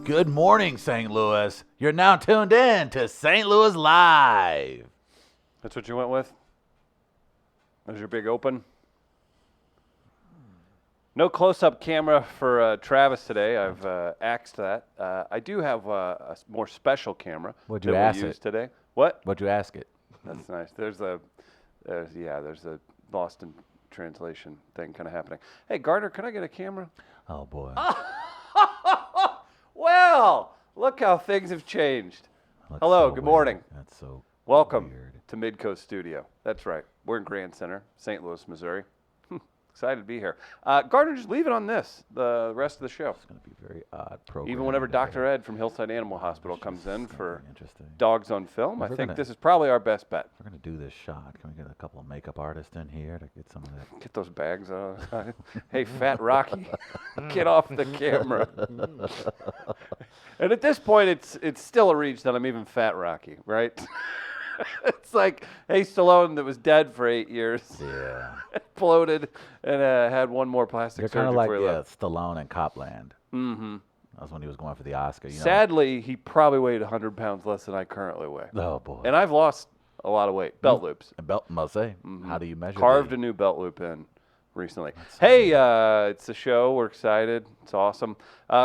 Good morning, St. Louis. You're now tuned in to St. Louis Live. That's what you went with? That was your big open? No close-up camera for Travis today. I've axed that. I do have a more special camera What'd you that ask we'll use it? today. What? What'd you ask it? That's nice. There's a lost in translation thing kind of happening. Hey, Gardner, can I get a camera? Oh, boy. Well, look how things have changed. That's Hello, so good weird. morning. That's so Welcome weird. to Midcoast Studio. That's right. We're in Grand Center, St. Louis, Missouri. Excited to be here. Gardner, just leave it on this the rest of the show. It's going to be a very odd program. Even whenever today. Dr. Ed from Hillside Animal Hospital comes in It's gonna for be interesting. Dogs on Film, I We're think gonna- this is probably our best bet. We're going to do this shot. Can we get a couple of makeup artists in here to get some of that? Get those bags out. Hey, Fat Rocky, get off the camera. And at this point, it's still a reach that I'm even Fat Rocky, right? It's like, hey, Stallone that was dead for 8 years, Yeah. bloated, and had one more plastic You're surgery kind of like before he left. Stallone and Copland. Mm-hmm. That was when he was going for the Oscar. You know? Sadly, he probably weighed 100 pounds less than I currently weigh. Oh, boy. And I've lost a lot of weight. Belt loops. And belt, must say, how do you measure Carved the- a new belt loop in recently. Hey, it's a show. We're excited. It's awesome.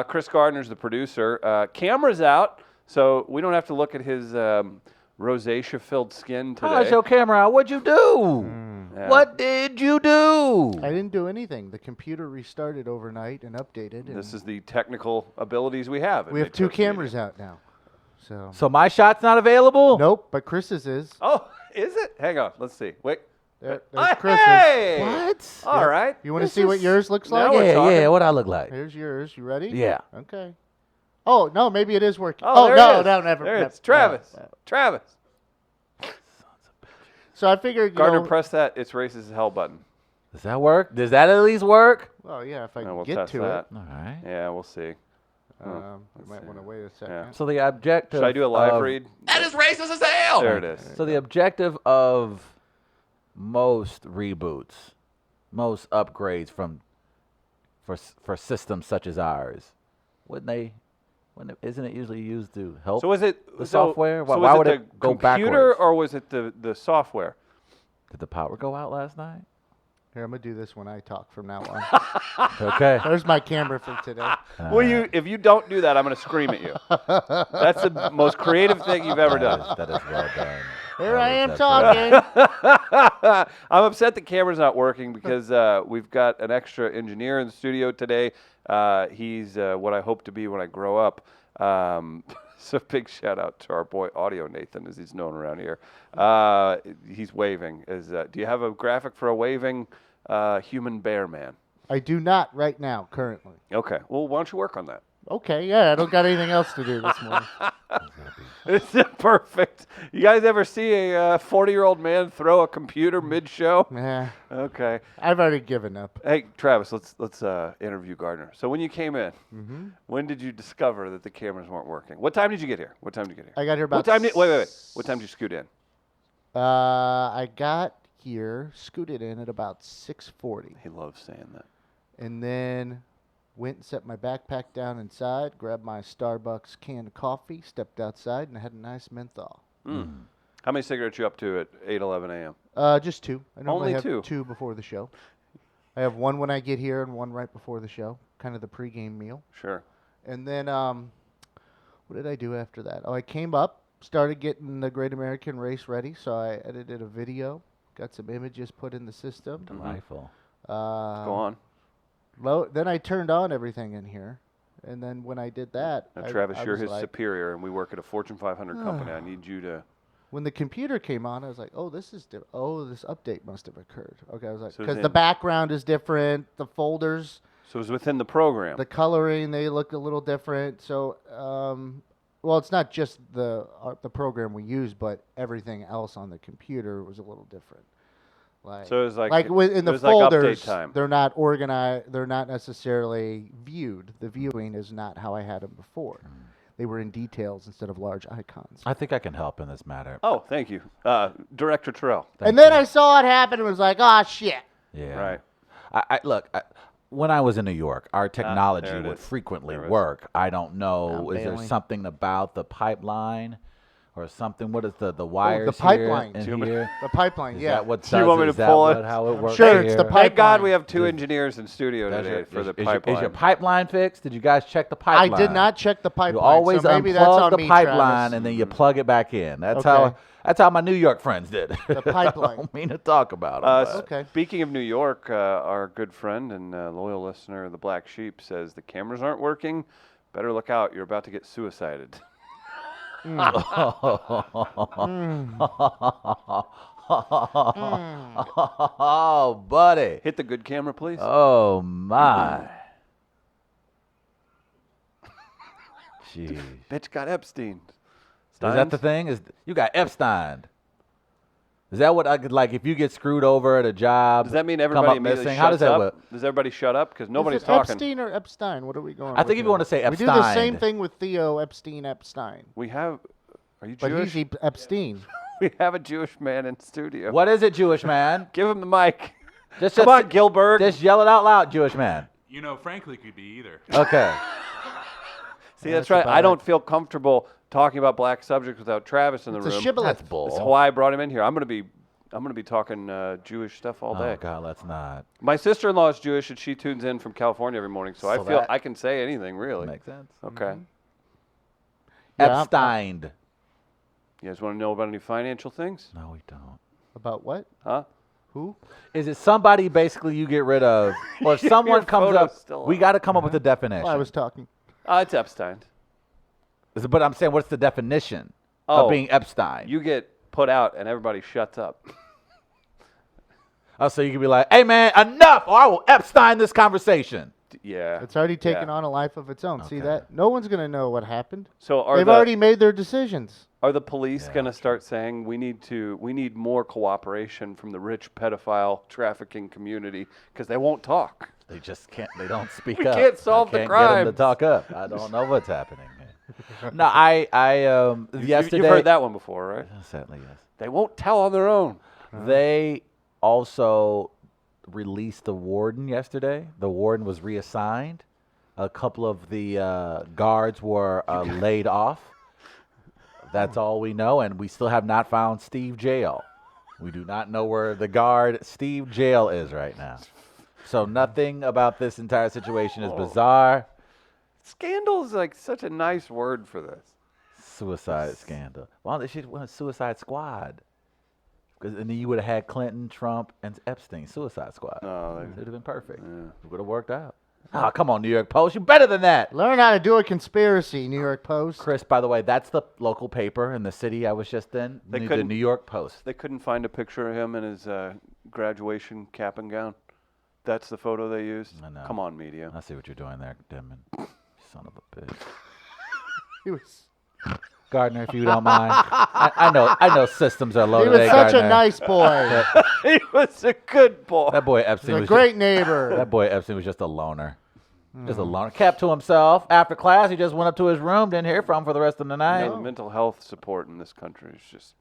Chris Gardner's the producer. Camera's out, so we don't have to look at his rosacea-filled skin today. How's your camera out? What'd you do? Yeah. What did you do? I didn't do anything. The computer restarted overnight and updated. And This is the technical abilities we have. at we have two Midcoast cameras Media. out now. So my shot's not available? Nope, but Chris's is. Oh, is it? Hang on. Let's see. Wait. There's Ah, Chris's. hey! What? All right. You want to This see what is- yours looks Now like? we're Yeah, talking. yeah. What I look like? Here's yours. You ready? Yeah. Okay. Oh, no, maybe it is working. Oh, there no, it is. no, never. There never, it's Travis. no. Travis. So I figured, you Gardner, know, press that It's Racist as Hell button. Does that work? Does that at least work? well, yeah, if I And can we'll get test to that. All right. Yeah, we'll see. it. You might want to wait a second. So the objective. Should I do a live of- read? That is racist as hell. There it is. So the objective of most reboots, most upgrades for systems such as ours, isn't it usually used to help? So was it the so- software? So Why was would it it the go computer backwards? or was it the software? Did the power go out last night? Here, I'm going to do this when I talk from now on. Okay. There's my camera for today. Well, if you don't do that, I'm going to scream at you. That's the most creative thing you've ever done. That is well done. Here I am That's talking. I'm upset the camera's not working because we've got an extra engineer in the studio today. He's what I hope to be when I grow up. So big shout out to our boy Audio Nathan, as he's known around here. He's waving. Do you have a graphic for a waving human bear man? I do not right now, currently. Okay. Well, why don't you work on that? Okay, yeah, I don't got anything else to do this morning. It's perfect. You guys ever see a 40-year-old man throw a computer mid-show? Nah, Okay. I've already given up. Hey, Travis, let's interview Gardner. So when you came in, when did you discover that the cameras weren't working? What time did you get here? I got here about What time did wait. What time did you scoot in? I got here, scooted in at about 6:40, He loves saying that. and then went and set my backpack down inside, grabbed my Starbucks can of coffee, stepped outside, and had a nice menthol. How many cigarettes you up to at 8:11 a.m.? Just two. I normally Only have two? before the show. I have one when I get here and one right before the show, kind of the pregame meal. Sure. And then, what did I do after that? Oh, I came up, started getting the Great American Race ready. So I edited a video, got some images put in the system. Delightful. Go on. Then I turned on everything in here. And then when I did that, Now, I- Travis, I you're was his like, superior, and we work at a Fortune 500 company. I need you to. when the computer came on, I was like, oh, this is different. Oh, this update must have occurred. Okay, I was like, So it's because the in. background is different, the folders, So it was within the program. the coloring, they look a little different. So, well, it's not just the program we use, but everything else on the computer was a little different. Like, So it was like in it the was like update folders, time. they're not organized. They're not necessarily viewed. The viewing is not how I had them before. They were in details instead of large icons. I think I can help in this matter. Oh, thank you, Director Terrell. Thank And then you. I saw it happen and was like, oh, shit. Yeah. Right. I look. when I was in New York, our technology there it would is. frequently There it is. work. I don't know. I'm Is there bailing. something about the pipeline or something? What is the wires pipeline. here and here? The pipeline, Is yeah. that what Do you does want me it? to Is that pull what, it? how it works sure here? it's the Thank God pipeline. we have two engineers in studio That's today your- for the is pipeline. your pipeline fixed? Did you guys check the I pipeline? did not check the pipeline. You always so maybe that's unplug on the me, pipeline Travis. and then you plug it back in. That's Okay. how my New York friends did it. The pipeline. I don't mean to talk about them. Okay. Speaking of New York, our good friend and loyal listener, the Black Sheep, says the cameras aren't working. Better look out. You're about to get suicided. Oh, buddy. Hit the good camera, please. Oh, my. Jeez. Bitch got Epstein. Is that the thing? You got Epstein? Is that what I could like? If you get screwed over at a job, Does that mean come everybody up immediately missing? shuts How does that up? work? Does everybody shut up? Because nobody's Is it talking. Epstein or Epstein? What are we going I think with if you want to say We do the same Epstein. thing with Theo Epstein. We have. Are you But Jewish? he's Epstein. We have a Jewish man in studio. What is it, Jewish man? Give him the mic. Just Come on, Gilbert. Just yell it out loud, Jewish man. You know, frankly, could be either. Okay. See, That's that's right. about I it. don't feel comfortable talking about black subjects without Travis in the It's a room. shibboleth. That's bull. That's why I brought him in here. I'm gonna be talking Jewish stuff all day. Oh God, let's not. My sister-in-law is Jewish, and she tunes in from California every morning, so I So feel that- I can say anything really. Makes sense. Okay. Yeah, I'm- Epstein. You guys want to know about any financial things? No, we don't. About what? Huh? Who? Is it somebody basically you get rid of, or if Your someone comes photo's up? still We up. got to come up with a definition. Well, I was talking. It's Epstein. But I'm saying, what's the definition Oh, of being Epstein? You get put out, and everybody shuts up. Oh, so you could be like, "Hey, man, enough, or I will Epstein this conversation." Yeah. It's already taken Yeah. on a life of its own. See Okay. that? No one's going to know what happened. So They've already made their decisions. Are the police Yeah, going to start saying we need more cooperation from the rich pedophile trafficking community because they won't talk? They just can't. They don't speak We up. can't solve I the can't get 'em to crimes. talk up. I don't know what's happening. No, yesterday. You've heard that one before, right? Sadly, yes. They won't tell on their own. They also released the warden yesterday. The warden was reassigned. A couple of the guards were laid off. That's all we know, and we still have not found Steve Jail. We do not know where the guard Steve Jail is right now. So nothing about this entire situation is bizarre. Scandal is like such a nice word for this. Suicide scandal. Well, they should want a Suicide Squad. And then you would have had Clinton, Trump, and Epstein. Suicide Squad. No, It would have been perfect. Yeah. It would have worked out. Oh, come on, New York Post. You're better than that. Learn how to do a conspiracy, New York Post. Chris, by the way, that's the local paper in the city I was just in. They the couldn't- New York Post. They couldn't find a picture of him in his graduation cap and gown. That's the photo they used. I know. Come on, media. I see what you're doing there, Denman. Son of a bitch. He was, Gardner, if you don't mind. I know systems are he loaded. was Hey, such a Gardner. nice boy. He was a good boy. That boy He's Epstein a was great neighbor. That boy Epstein was just a loner. Just a loner. Kept to himself. After class, he just went up to his room, didn't hear from him for the rest of the night. The mental health support in this country is just.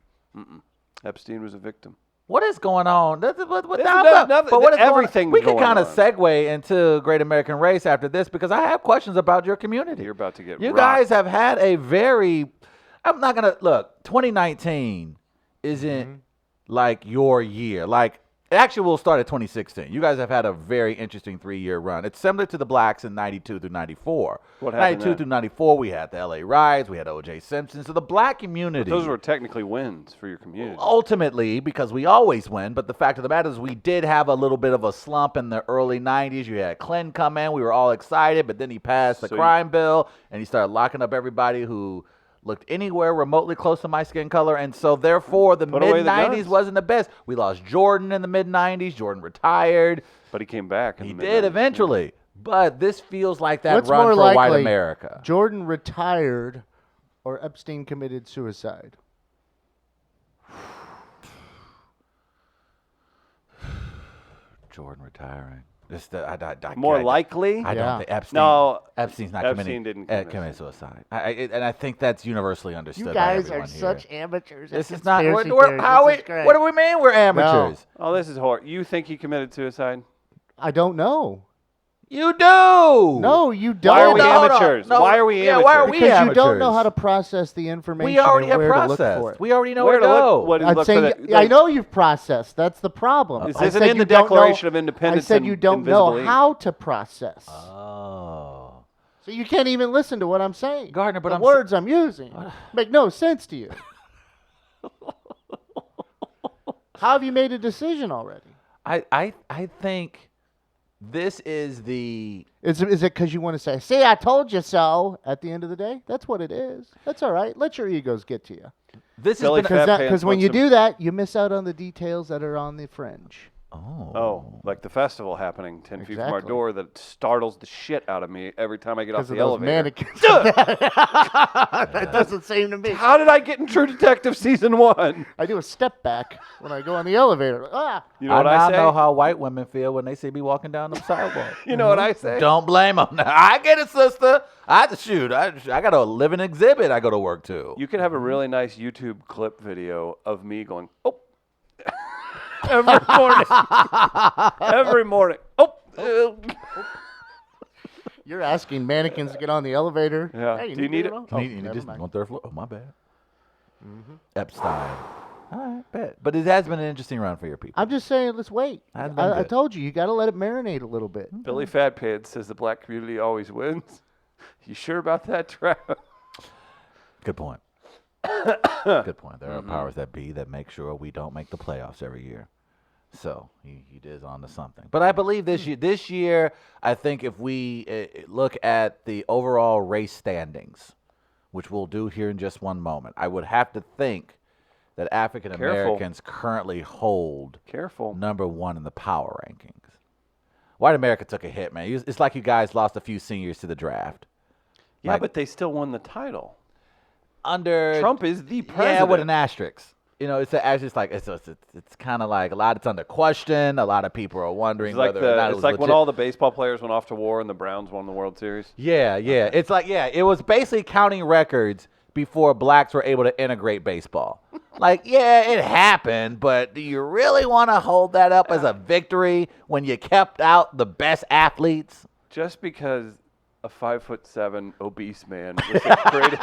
Epstein was a victim. What is going on? What This now, is nothing- but what is everything's going on? We can going kind of on. segue into Great American Race after this because I have questions about your community. You're about to get You rocked. guys have had a very. I'm not gonna look. 2019 isn't like your year. Like actually, we'll start at 2016. You guys have had a very interesting 3-year run. It's similar to the Blacks in '92 through '94. What happened 92 then? through '94, we had the LA riots, we had O.J. Simpson. So the Black community. Those were technically wins for your community. Ultimately, because we always win, but the fact of the matter is we did have a little bit of a slump in the early 90s. You had Clinton come in. We were all excited, but then he passed the So crime bill, and he started locking up everybody who looked anywhere remotely close to my skin color. And so, therefore, the Put away the mid-90s guns. wasn't the best. We lost Jordan in the mid-90s. Jordan retired. But he came back. In He the did mid-90s. eventually. But this feels like that What's run more for white likely, America. Jordan retired or Epstein committed suicide? Jordan retiring. More likely? I Yeah. don't think Epstein. No, Epstein's not Epstein didn't commit commit suicide. And I think that's universally understood. You by guys are everyone here. such amateurs. at This is not. conspiracy We're, theories. how This we, is great. what do we mean we're amateurs? Oh, this is horrible. You think he committed suicide? I don't know. You do. No, you don't. Why are we No, hold on. amateurs? No, Why are we yeah, amateurs? why are we Because you don't know amateurs? how to process the information We already and have where to look processed. for it. We already know Where where to to go. look? What do you I'm look saying, for? I know you've processed. That's the problem. This I isn't said in you the don't know- Declaration of I Independence said and you don't know Invisible Ink. how to process. Oh. So you can't even listen to what I'm saying. Gardner, but the I'm words I'm using make no sense to you. How have you made a decision already? I think this is the Is it because you want to say, "See, I told you so"? At the end of the day, that's what it is. That's all right. Let your egos get to you. this has Billy been Fat Pants Because when wants you to- do that, you miss out on the details that are on the fringe. Oh, like the festival happening 10 feet from our Exactly. door that startles the shit out of me every time I get off Because of the those elevator. mannequins. That doesn't seem to me. How did I get in True Detective Season 1? I do a step back when I go on the elevator. Ah, You know what I I now say? know how white women feel when they see me walking down the sidewalk. You know what I say? Don't blame them. I get it, sister. I got a living exhibit I go to work to. You could have a really nice YouTube clip video of me going, oh, every morning. Every morning. Oh, you're asking mannequins to get on the elevator. Yeah. Hey, Do you need to it? get on? You need- you never just mind. on third floor. Oh, my bad. Epstein. All right, bet. But it has been an interesting run for your people. I'm just saying, let's wait. Has been I good. told you got to let it marinate a little bit. Billy Fat Pants says the black community always wins. You sure about that, Trav? Good point. Good point. There are powers that be that make sure we don't make the playoffs every year. So he is on to something. But I believe this year, I think if we look at the overall race standings, which we'll do here in just one moment, I would have to think that African Americans currently hold Careful. number one in the power rankings. White America took a hit, man. It's like you guys lost a few seniors to the draft. Yeah, Like- but they still won the title. Under Trump is the Yeah, president. with an asterisk. You know, it's kind of like a lot. It's under question. A lot of people are wondering It's like, whether or not it it's was like when legit. all the baseball players went off to war and the Browns won the World Series. Yeah. It's like it was basically counting records before blacks were able to integrate baseball. Like, yeah, it happened, but do you really want to hold that up as a victory when you kept out the best athletes? Just because a 5'7" obese man was the greatest.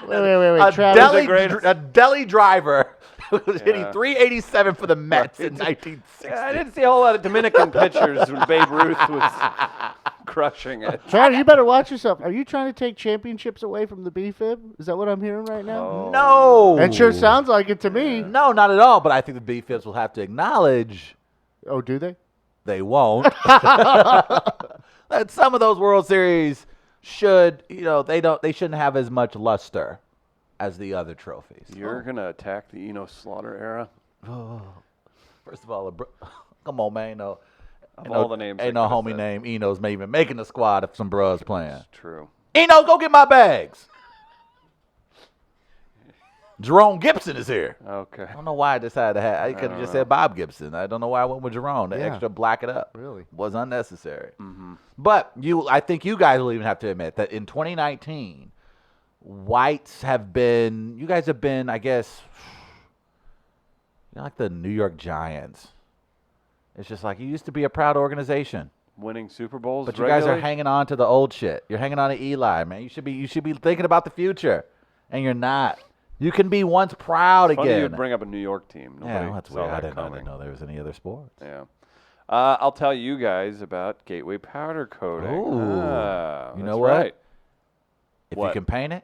Wait, A Travis. deli driver was hitting Yeah. 387 for the Mets in Right. 1960. I didn't see a whole lot of Dominican pitchers when Babe Ruth was crushing it. Travis, you better watch yourself. Are you trying to take championships away from the B-Fib? Is that what I'm hearing right now? Oh, No. It sure sounds like it to me. No, not at all. But I think the B-Fibs will have to acknowledge Oh, do they? they won't. That some of those World Series should, they shouldn't have as much luster as the other trophies. You're going to attack the Eno Slaughter era? First of all, come on, man. Of all the names ain't I no could've homie said. named Eno's even making the squad if some bros playing. It's true. Eno, go get my bags. Jerome Gibson is here. Okay. I don't know why I decided to have. I could have just said Bob Gibson. I don't know why I went with Jerome. The Yeah. extra black it up Really? was unnecessary. But I think you guys will even have to admit that in 2019, whites have been. You guys have been, I guess, like the New York Giants. It's just like you used to be a proud organization, Winning Super Bowls but you guys are regularly? hanging on to the old shit. You're hanging on to Eli, man. You should be thinking about the future, and you're not. You can be once proud Funny you again. would bring up a New York team. Nobody Yeah, well, that's saw weird. that I didn't coming. know there was any other sports. Yeah. I'll tell you guys about Gateway Powder Coating. Ooh. Ah, You know that's what? Right. If What? you can paint it,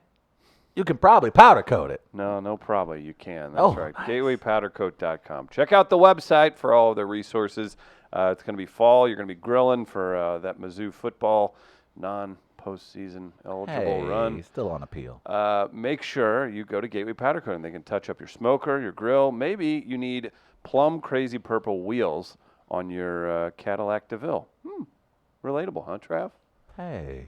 you can probably powder coat it. No, probably you can. That's Oh, right. nice. GatewayPowderCoat.com. Check out the website for all of the resources. It's going to be fall. You're going to be grilling for that Mizzou football non-postseason eligible run. Still on appeal. Make sure you go to Gateway Powder Coating. They can touch up your smoker, your grill. Maybe you need plum crazy purple wheels on your Cadillac DeVille. Relatable, huh, Trav? Hey,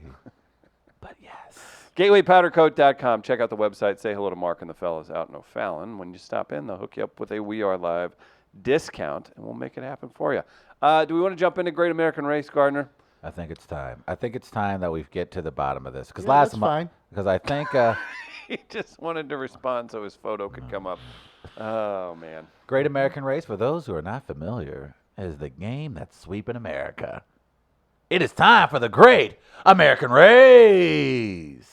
but yes. GatewayPowderCoat.com. Check out the website. Say hello to Mark and the fellas out in O'Fallon. When you stop in, they'll hook you up with a We Are Live discount, and we'll make it happen for you. Do we want to jump into Great American Race, Gardner? I think it's time. I think it's time that we get to the bottom of this. Because Yeah, last that's month, fine. because I think He just wanted to respond so his photo could come up. Oh, man. Great American Race, for those who are not familiar, is the game that's sweeping America. It is time for the great American race.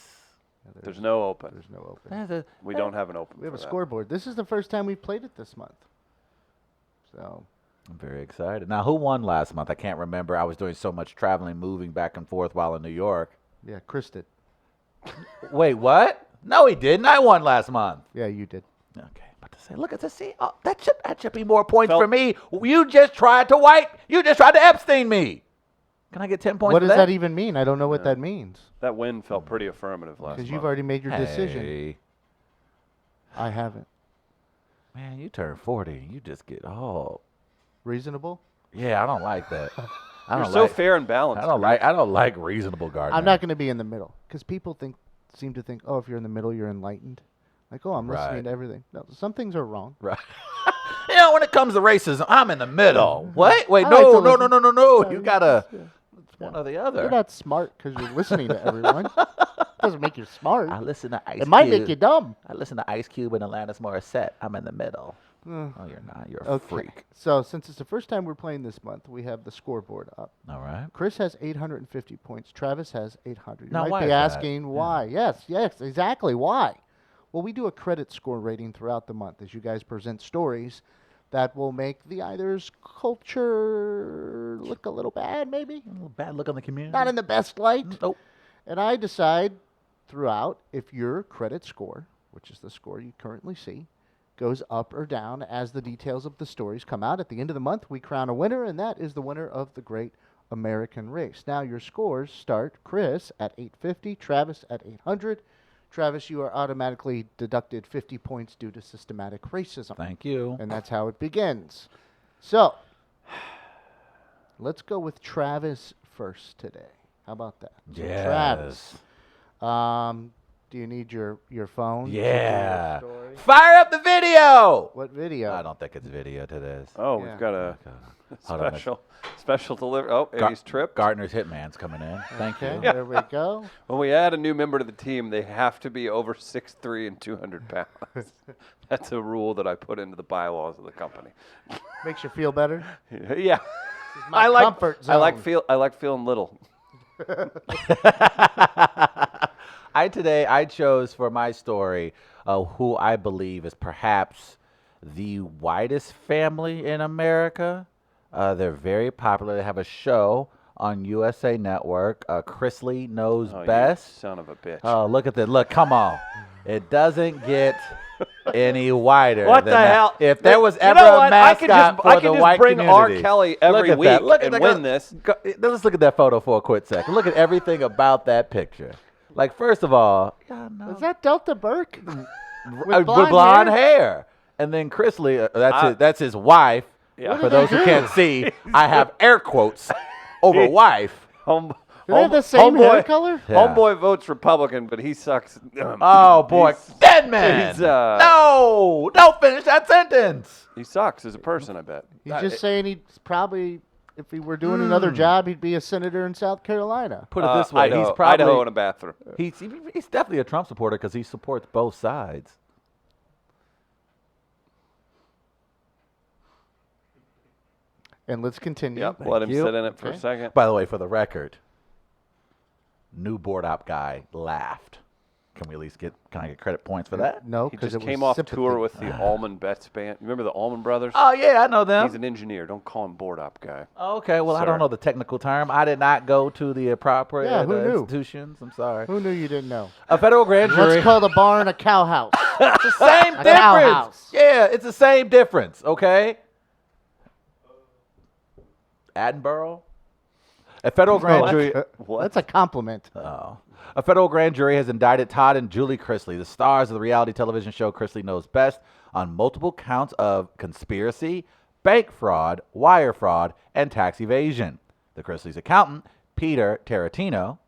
There's no open. There's no open. We don't have an open. We have a for that. scoreboard. This is the first time we've played it this month. So I'm very excited. Now, who won last month? I can't remember. I was doing so much traveling, moving back and forth while in New York. yeah, Chris did. Wait, what? No, he didn't. I won last month. Yeah, you did. Okay, about to say, look at this. See, oh, that should be more points Felt- for me. You just tried to Epstein me. Can I get 10 points? What for does that even mean? I don't know what that means. That win felt pretty affirmative last Because month. you've already made your decision. Hey, I haven't. man, you turn 40 and you just get Reasonable? Yeah, I don't like that. I You're don't so like. fair and balanced. I don't like reasonable gardening. I'm not going to be in the middle. Because people seem to think, oh, if you're in the middle, you're enlightened. Like, oh, I'm listening Right. to everything. No, some things are wrong. Right. When it comes to racism, I'm in the middle. What? Wait, I like to no. listen. You gotta Yeah. one or the other. You're not smart because you're listening to everyone. Doesn't make you smart. I listen to Ice Cube. It might make you dumb. I listen to Ice Cube and Alanis Morissette. I'm in the middle. Oh, you're not. You're a Okay. freak. So since it's the first time we're playing this month, we have the scoreboard up. All right. Chris has 850 points. Travis has 800. You Now, might why be is that? asking why. Yes, exactly. Why? Well, we do a credit score rating throughout the month as you guys present stories that will make the either's culture look a little bad, maybe. A little bad look on the community. Not in the best light. Nope. And I decide throughout if your credit score, which is the score you currently see, goes up or down as the details of the stories come out. At the end of the month, we crown a winner, and that is the winner of the Great American Race. Now, your scores start Chris at 850, Travis at 800. Travis, you are automatically deducted 50 points due to systematic racism. Thank you. And that's how it begins. So, let's go with Travis first today. How about that? So Yes. Travis, do you need your phone? to do your Yeah. story? Fire up the video. What video? I don't think it's video to this. Oh, Yeah. we've got a Hold on. special delivery. Oh, and he's tripped. Gardner's Hitman's coming in. Thank Okay, you. there we go. When we add a new member to the team, they have to be over 6'3" and 200 pounds. That's a rule that I put into the bylaws of the company. Makes you feel better. Yeah. This is my comfort zone. I like feeling little. I chose for my story who I believe is perhaps the whitest family in America. They're very popular. They have a show on USA Network. Chrisley Knows Oh, you Best. son of a bitch. Oh, look at that. Look, come on. It doesn't get any whiter. What than the that. hell? If there was You ever know a what? mascot I for could the just white bring R. community. Kelly every Look at week that. Look at and that. win this. Let's look at that photo for a quick second. Look at everything about that picture. Like, first of all, yeah, no. Is that Delta Burke? With blonde hair. And then Chrisley, that's his wife. Yeah. For those who can't see, I have air quotes over wife. Do they have the same hair color? Yeah. Homeboy votes Republican, but he sucks. Oh, boy. He's- Dead man. he's, No. Don't finish that sentence. He sucks as a person, I bet. He's just saying he's probably, if he were doing another job, he'd be a senator in South Carolina. Put it this way. Idaho, He's probably Idaho in a bathroom. he's definitely a Trump supporter because he supports both sides. And let's continue. Yep, let him you. sit in it for a Okay. second. By the way, for the record, new board op guy laughed. Can I get credit points for that? No, He because just it came was off sympathy. tour with the Allman Betts band. Remember the Allman Brothers? Oh yeah, I know them. He's an engineer. Don't call him board op guy. Okay, well I Sir. don't know the technical term. I did not go to the appropriate Yeah, who knew? institutions. I'm sorry. Who knew you didn't know? A federal grand jury. Let's call the barn a cow house. It's the same A cow difference. house. Yeah, it's the same difference. Okay. Attenborough. A federal grand jury. What? That's a compliment. Oh. A federal grand jury has indicted Todd and Julie Chrisley, the stars of the reality television show Chrisley Knows Best, on multiple counts of conspiracy, bank fraud, wire fraud, and tax evasion. The Chrisley's accountant, Peter Tarantino,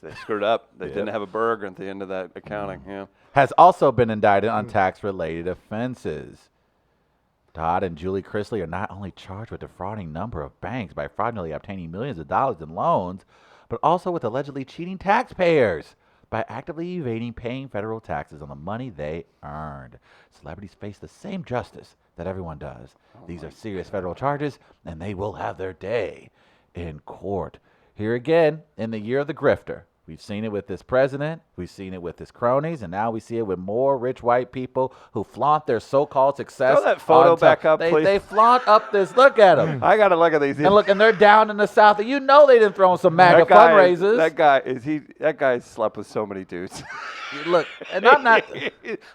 They screwed up. They Yep. didn't have a burger at the end of that accounting. Yeah. has also been indicted on tax-related offenses. Todd and Julie Chrisley are not only charged with defrauding a number of banks by fraudulently obtaining millions of dollars in loans, but also with allegedly cheating taxpayers by actively evading paying federal taxes on the money they earned. Celebrities face the same justice that everyone does. These are serious federal charges, and they will have their day in court. Here again, in the year of the grifter, we've seen it with this president, we've seen it with his cronies, and now we see it with more rich white people who flaunt their so-called success. Throw that photo on back up, they, please. They flaunt up this. Look at them. I got to look at these. And look, and they're down in the South. And you know they didn't throw in some MAGA fundraisers. That guy slept with so many dudes. Look, and I'm not.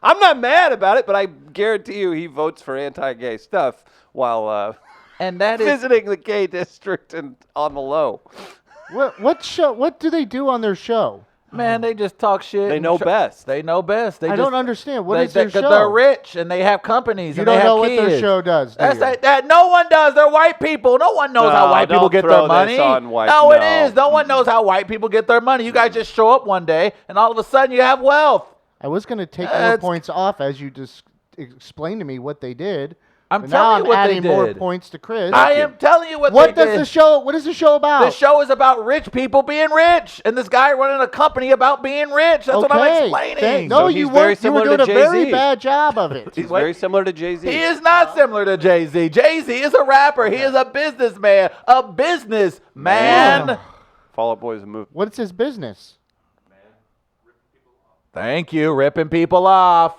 I'm not mad about it, but I guarantee you he votes for anti-gay stuff while And that is visiting the gay district and on the low. What show? What do they do on their show? man. They just talk shit. They and know best. They know best. I don't understand. What is their show? They're rich and they have companies. You and don't they have know what kids. their show does. Do you? That no one does. They're white people. No one knows how No, white people don't get throw their money. this on white- No, no. it is. No one knows how white people get their money. You guys just show up one day and all of a sudden you have wealth. I was going to take more It's- points off as you just explained to me what they did. I'm but telling now you I'm what they adding more did. points to Chris. I am telling you what What they does did. the show? What is the show about? The show is about rich people being rich, and this guy running a company about being rich. That's what I'm explaining. No, So you he's very weren't. You were similar doing to a very Jay-Z. bad job of it. He's very similar to Jay-Z. He is not similar to Jay-Z. Jay-Z is a rapper. He is a businessman. A businessman. Fall Out Boy is a movie. What's his business? Thank you, ripping people off.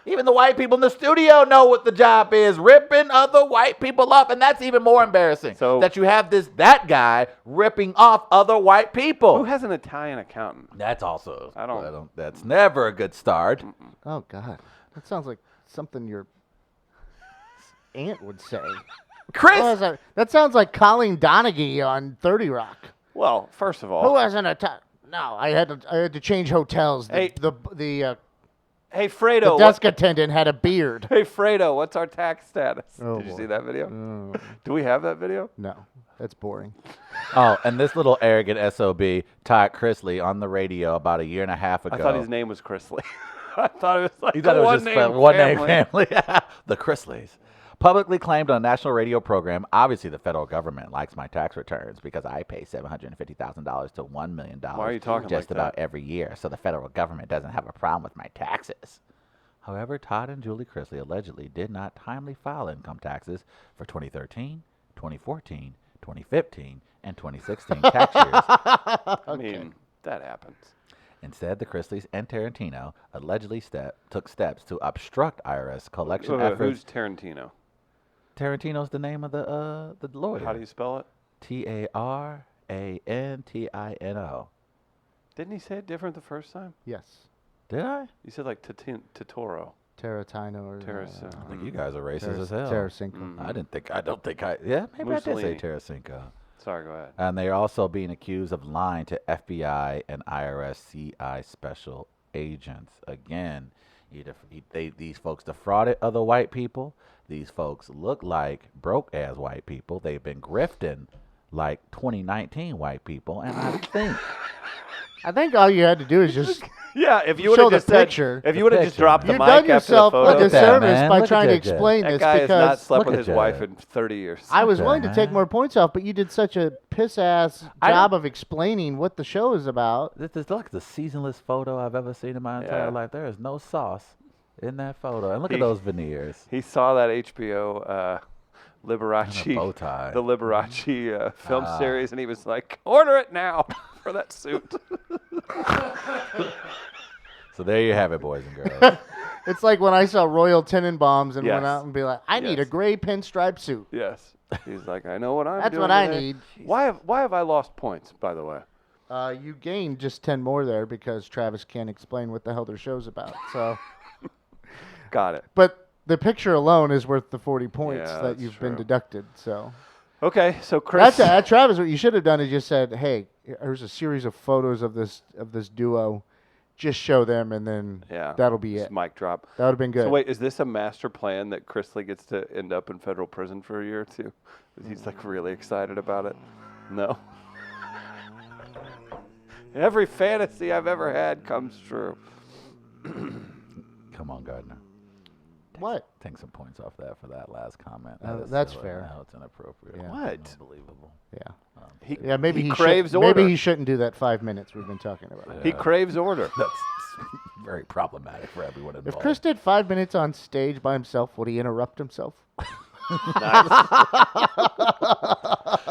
Even the white people in the studio know what the job is, ripping other white people off, and that's even more embarrassing. So- that you have that guy ripping off other white people. Who has an Italian accountant? That's also I don't- That's never a good start. Oh God, that sounds like something your aunt would say. Chris, Who has a- that sounds like Colleen Donaghy on 30 Rock. Well, first of Who all, has an Italian? No, I had to change hotels. Hey. The hey Fredo, desk attendant had a beard. hey Fredo, what's our tax status? Oh, Did you boy. see that video? Oh, Do we have that video? no, that's boring. oh, and this little arrogant SOB, Todd Chrisley, on the radio about a year and a half ago. I thought his name was Chrisley. I thought it was like You thought a it was one just name one name family. family. The Chrisleys. Publicly claimed on a national radio program, obviously the federal government likes my tax returns because I pay $750,000 to $1 million Why are you talking just like about that? every year. So the federal government doesn't have a problem with my taxes. However, Todd and Julie Chrisley allegedly did not timely file income taxes for 2013, 2014, 2015, and 2016 tax years. I mean, that happens. Instead, the Chrisleys and Tarantino allegedly took steps to obstruct IRS collection Who's efforts. Tarantino? Tarantino's the name of the lawyer. How do you spell it? Tarantino. Didn't he say it different the first time? Yes, Did I? You said like Totoro. Taratino or Terrace- I think you guys are racist as hell. Tarasenko. I don't think I. Yeah, maybe I did say Mussolini. Tarasenko. Sorry, go ahead. And they are also being accused of lying to FBI and IRS CI special agents. Again, these folks defrauded other white people. These folks look like broke-ass white people. They've been grifting like 2019 white people. And I think all you had to do is just Yeah, if you would Show have the just said, picture. if The you would have just picture, dropped the you've mic done after the yourself a photo, Look at that, disservice man. by Look trying at to that. explain that this guy has not because slept Look with at his wife Jay. in 30 years. I was Okay, willing to take man. more points off, but you did such a piss-ass I job don't- of explaining what the show is about. This is like the seasonless photo I've ever seen in my entire Yeah. life. There is no sauce in that photo. And look He- at those veneers. He saw that HBO Liberace, bow tie. the Liberace film Ah. series, and he was like, "Order it now for that suit." So there you have it, boys and girls. It's like when I saw Royal Tenenbaums and Yes. went out and be like, I need a Yes. gray pinstripe suit. Yes, he's like, "I know what I'm That's doing what I today." need. Why have I lost points? By the way, You gained just 10 more there because Travis can't explain what the hell their show's about. So, got it. but the picture alone is worth the 40 points Yeah, that that's you've been true. deducted. So, Okay, so Chris, Travis, what you should have done is just said, "Hey, there's a series of photos of this duo. Just show them, and then yeah, that'll be just it. mic drop. That would have been good." So wait, is this a master plan that Chrisley gets to end up in federal prison for a year or two? He's like really excited about it. No. Every fantasy I've ever had comes true. Come on, Gardner. What? Take some points off that for that last comment. That's silly. fair. No, it's inappropriate. Yeah. What? Unbelievable. Yeah. He, Yeah, maybe he he craves should, order. Maybe he shouldn't do that 5 minutes we've been talking about. He craves order. That's very problematic for everyone involved. If Chris did 5 minutes on stage by himself, would he interrupt himself?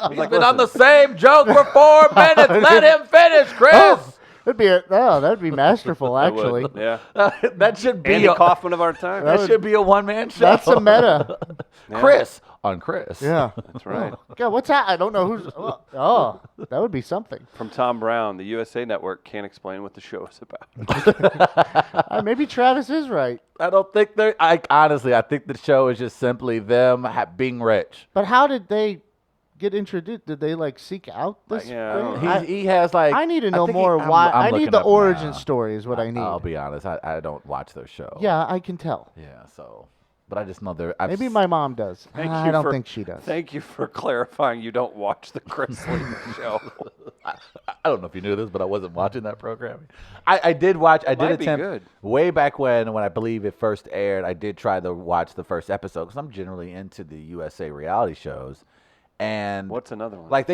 He's like, been on the listen. same joke for 4 minutes. Let him finish, Chris. That'd be masterful, That would, actually. Yeah. That should be Andy a, Kaufman of our time. That that would- should be a one-man show. That's a meta. Chris on Chris. Yeah. That's right. God, what's that? I don't know who's. Oh, that would be something. From Tom Brown, the USA Network can't explain what the show is about. Maybe Travis is right. I don't think they're. I think the show is just simply them being rich. But how did they get introduced? Did they seek out this? Yeah, I don't thing? know. He has like. I need to know think more. I'm- Why? I'm I need looking the up origin now. story. Is what I need. I'll be honest. I don't watch their show. Yeah, I can tell. Yeah. So, but I just know they're. Maybe my mom does. Thank I you don't for- think she does. Thank you for clarifying you don't watch the Chris Lehman show. I don't know if you knew this, but I wasn't watching that programming. I did watch. I did Might be attempt good. way back when I believe it first aired. I did try to watch the first episode because I'm generally into the USA reality shows. And What's another one? like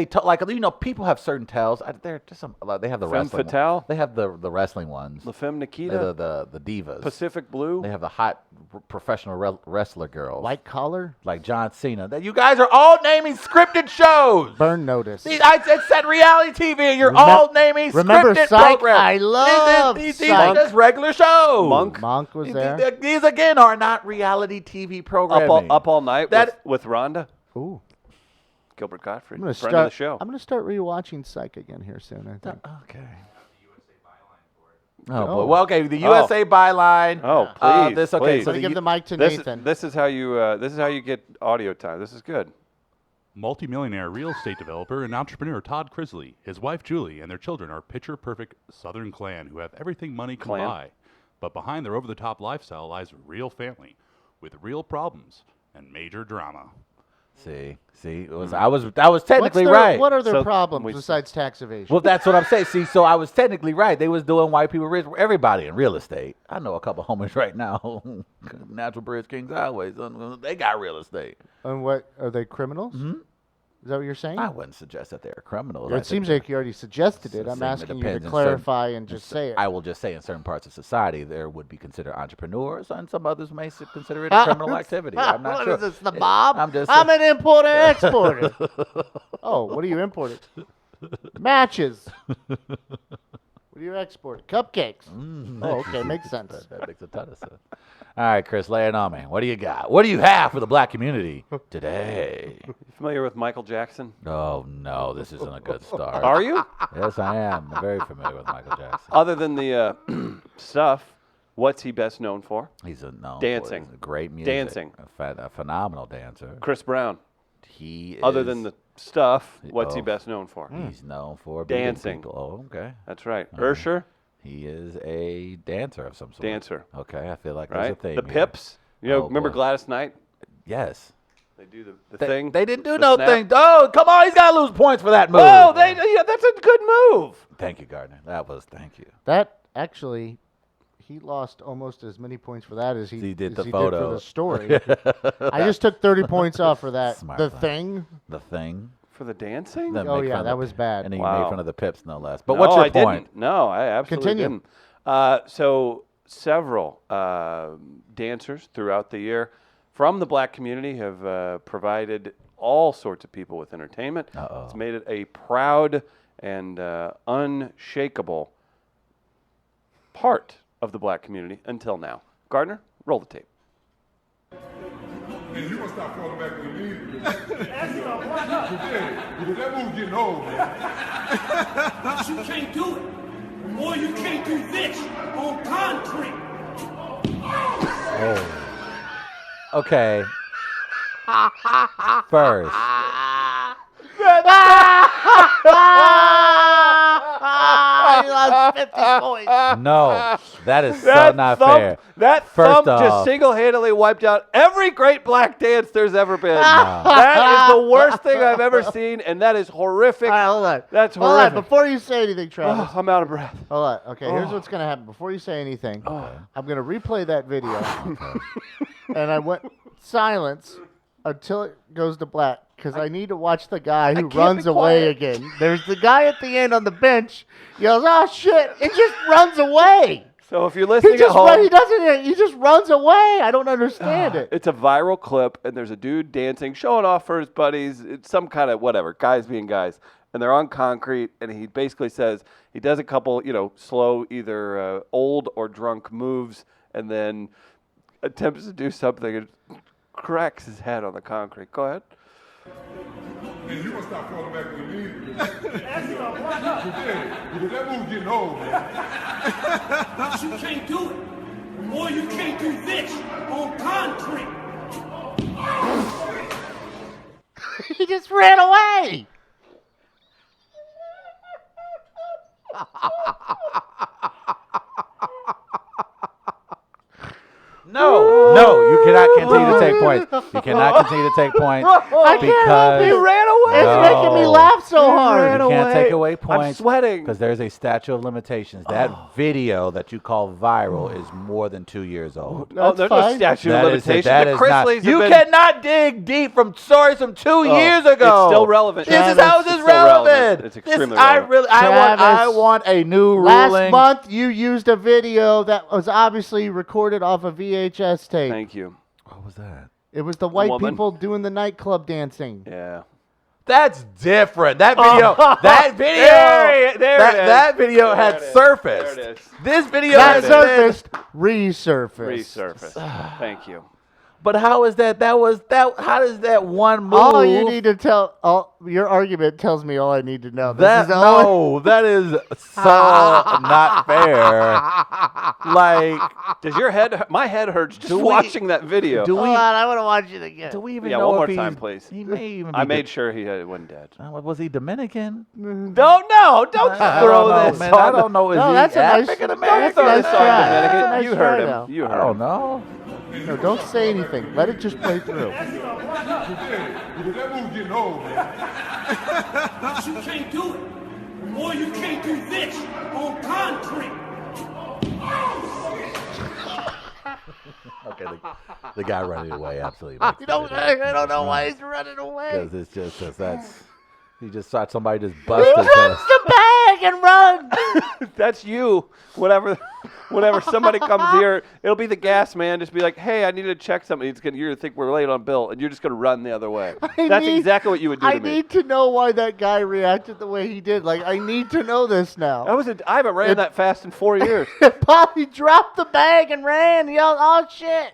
people have certain tells. They're just they have the Femme wrestling. Fatale? They have the wrestling ones. La Femme Nikita? The divas. Pacific Blue? They have the hot professional wrestler girls White collar, like John Cena. That you guys are all naming scripted shows. burn notice. It said reality TV, and you're all naming remember scripted Psych? programs. I love these Psych. are just regular shows. Monk? was there. These again are not reality TV programming. Up all night That- with Rhonda? Ooh, Gilbert Gottfried, I'm gonna friend start. of the show. I'm gonna start rewatching Psych again here soon. I think. Okay. Oh, boy. Well, okay. The USA byline. Oh, please, this okay. please. So Let me the give the mic to This Nathan. is how you get audio time. This is good. Multimillionaire real estate developer and entrepreneur Todd Crisley, his wife Julie, and their children are picture-perfect Southern clan who have everything money can Clan? buy. But behind their over-the-top lifestyle lies a real family with real problems and major drama. See, I was technically What's their- right. What are their So, problems we- besides tax evasion? Well, that's what I'm saying. See, so I was technically right. They was doing white people rich. Everybody in real estate. I know a couple homies right now. Natural Bridge Kings Highways. They got real estate. And what are they criminals? Mhm. Is that what you're saying? I wouldn't suggest that they're criminals. I It think seems they're- like you already suggested it. It's the I'm same. It asking you to depends in clarify certain- and just in say it. I will just say in certain parts of society there would be considered entrepreneurs, and some others may consider it a criminal activity. I'm not What sure. is this, the mob? I'm just. I'm an importer exporter. Oh, what do you import? Matches. What do you export? Cupcakes. Oh, okay, makes sense. That makes a ton of sense. All right, Chris, lay it on me. What do you got? What do you have for the black community today? You familiar with Michael Jackson? Oh no, this isn't a good start. Are you? Yes, I am. I'm very familiar with Michael Jackson. Other than the stuff, what's he best known for? He's a Dancing. great music, Dancing. a phenomenal dancer. Chris Brown. He Other is- than the stuff, what's he Oh. best known for? he's known for beating Dancing. people. Oh, okay. That's right. Ursher, He is a dancer of some sort. dancer, Okay, I feel like there's a right? theme The here. Pips. You know, Oh, remember boy. Gladys Knight? Yes. They do the They, thing. they didn't do the no snap. thing. Oh, come on, he's got to lose points for that move. Oh, yeah, that's a good move. Thank you, Gardner. Thank you. That actually, he lost almost as many points for that as he did as the he photo. Did for the story. I just took 30 points off for that. Smart the plan. thing. The thing. For the dancing? Then Oh make yeah, fun of that the- was bad. And he Wow. made fun of the Pips, no less. But No, what's your I point? Didn't. No, I absolutely Continue. didn't. So several dancers throughout the year from the black community have provided all sorts of people with entertainment. Uh-oh. It's made it a proud and unshakable part of the black community until now. Gardner, roll the tape. And you gonna stop falling back when you need it. Because that move's getting old, man. But you can't do it. Or you can't do this on concrete. Okay. First. he lost 50 points. No, that is so not fair. That First thump off- just single-handedly wiped out every great black dance there's ever been. That is the worst thing I've ever seen, and that is horrific. All right, hold on. That's Hold on, horrific. before you say anything, Travis. Oh, I'm out of breath. Hold on. Okay, here's what's going to happen. Before you say anything, I'm going to replay that video. And I went silence until it goes to black because I need to watch the guy who can't runs be away again. There's the guy at the end on the bench, yells, "Oh, shit," it just runs away. So if you're listening at home, he doesn't. He just runs away. I don't understand it. it's a viral clip, and there's a dude dancing, showing off for his buddies. It's some kind of whatever, guys being guys, and they're on concrete, and he basically says he does a couple, slow, either old or drunk moves, and then attempts to do something and cracks his head on the concrete. Go ahead. And you gonna stop falling back when you need it. Because that move getting old, man. But you can't do it. Or you can't do this on concrete. He just ran away. No, you cannot continue to take points. You cannot continue to take points I can't help because you. Ran away. It's making me laugh so hard. you can't take away I'm points. sweating. Because there's a statute of limitations. That video that you call viral is more than 2 years old. Oh, there's no fine. statute That of is- limitations. that The is not- Chrisleys have you been- cannot dig deep from stories from 2 years ago. It's still relevant. This is Travis, how it's this is still relevant. relevant. It's This- extremely I relevant. really, I Travis, want a new Last ruling. month, you used a video that was obviously recorded off a VHS tape. Thank you. What was that? It was the white woman. people doing the nightclub dancing. Yeah. That's different. That video. That video. That video had surfaced. There it is. This video Not has surfaced, resurfaced. Resurface. Thank you. But how is that? That was that. How does that one move? All you need to tell, your argument tells me all I need to know. That that is so not fair. Like, Does your head? My head hurts just Do we- watching that video. do Hold we? on, I want to watch it again. Do we even Yeah, know one more if time, he's- please. He may even. I be made sure he wasn't dead. Was he Dominican? Don't throw know, this. man. I don't know. Is No, he that's a nice- African that's American? a nice try. Dominican. That's a nice You heard try, him. though. You I heard don't him. know. No, don't say anything. Let it just play through. Because that move getting old, man. But you can't do it. Or you can't do this on concrete. Okay, the guy running away absolutely. Makes I don't know why he's running away. Because it's just 'cause that's. He just saw somebody just bust his Drops head. the bag and run. That's you. Whenever somebody comes here, it'll be the gas man. Just be like, "Hey, I need to check something." You're gonna think we're late on bill, and you're just gonna run the other way. That's exactly what you would do to I me. need to know why that guy reacted the way he did. Like, I need to know this now. I haven't ran that fast in 4 years. Bobby dropped the bag and ran. He yelled, "Oh shit!"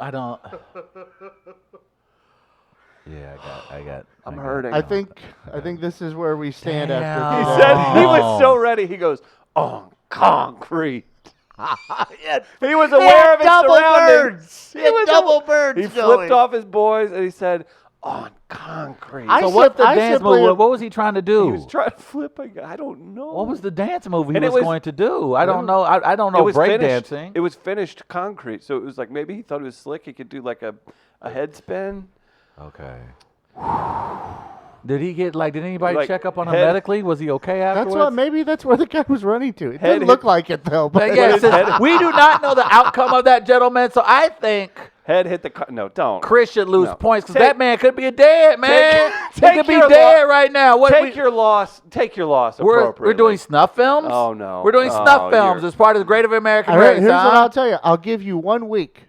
I don't. Yeah, I got. I'm hurting. I think this is where we stand He after Damn. today. said he was so ready. He goes on concrete. He was He aware had of his double surroundings. birds. He had double birds. He going. flipped off his boys and he said, "On concrete." I So what's the I dance simply- move? What was he trying to do? He was trying to flip. I don't know. What was the dance move he And it was was- going to do? I don't know. I don't know break finished. dancing. It was finished concrete, so it was like maybe he thought it was slick. He could do like a head spin. Okay. Did he get did anybody Like, check up on him head- medically? Was he okay afterwards? Maybe that's where the guy was running to. It Head didn't look hit- like it though. But Yeah, his since head- we do not know the outcome of that gentleman, so I think Head hit the no, don't. Chris should lose No. points because Take- that man could be dead, man. take he could be your dead right now. What Take your loss. Take your loss. we're appropriately. doing snuff films. Oh, no. we're doing Oh, snuff films you're- as part of the Great American All right, Race. here's what huh? I'll tell you. I'll give you 1 week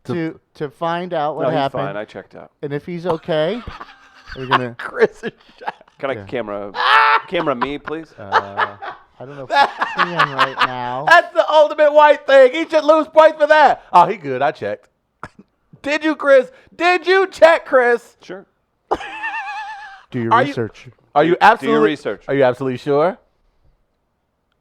to find out what No, he's happened, fine. I checked out. and if he's okay, we're gonna. Chris is shot. Can I camera me, please? I don't know if I can right now. That's the ultimate white thing. He should lose points for that. Oh, he good. I checked. Did you, Chris? Did you check, Chris? Sure. Do your Are you- research. Are you absolutely research. Are you absolutely sure?